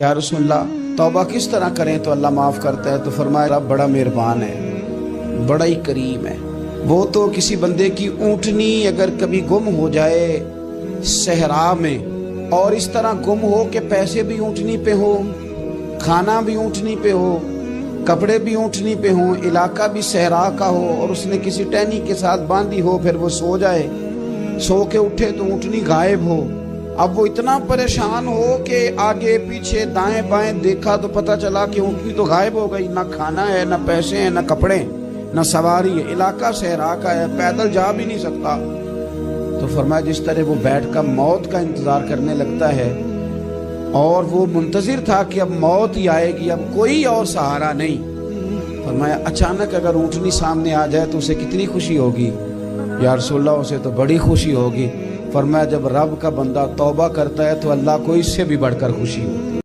या रसूलल्लाह तौबा किस तरह करें तो अल्लाह माफ़ करता है? तो फरमाया रब बड़ा मेहरबान है, बड़ा ही करीम है। वो तो किसी बंदे की ऊँटनी अगर कभी गुम हो जाए सहरा में, और इस तरह गुम हो कि पैसे भी ऊँटनी पे हो, खाना भी ऊँटनी पे हो, कपड़े भी ऊँटनी पे हो, इलाका भी सहरा का हो, और उसने किसी टहनी के साथ बांधी हो, फिर वो सो जाए, सो के उठे तो ऊँटनी गायब हो। अब वो इतना परेशान हो कि आगे पीछे दाएं बाएं देखा तो पता चला कि ऊँटनी तो गायब हो गई, ना खाना है, ना पैसे हैं, ना कपड़े, ना सवारी है, इलाका सहरा का है, पैदल जा भी नहीं सकता। तो फरमाया जिस तरह वो बैठ कर मौत का इंतज़ार करने लगता है, और वो मुंतज़िर था कि अब मौत ही आएगी, अब कोई और सहारा नहीं। फरमाया अचानक अगर ऊँटनी सामने आ जाए तो उसे कितनी खुशी होगी? या रसूलल्लाह उसे तो बड़ी खुशी होगी। फरमाया जब रब का बंदा तौबा करता है तो अल्लाह को इससे भी बढ़कर खुशी होती है।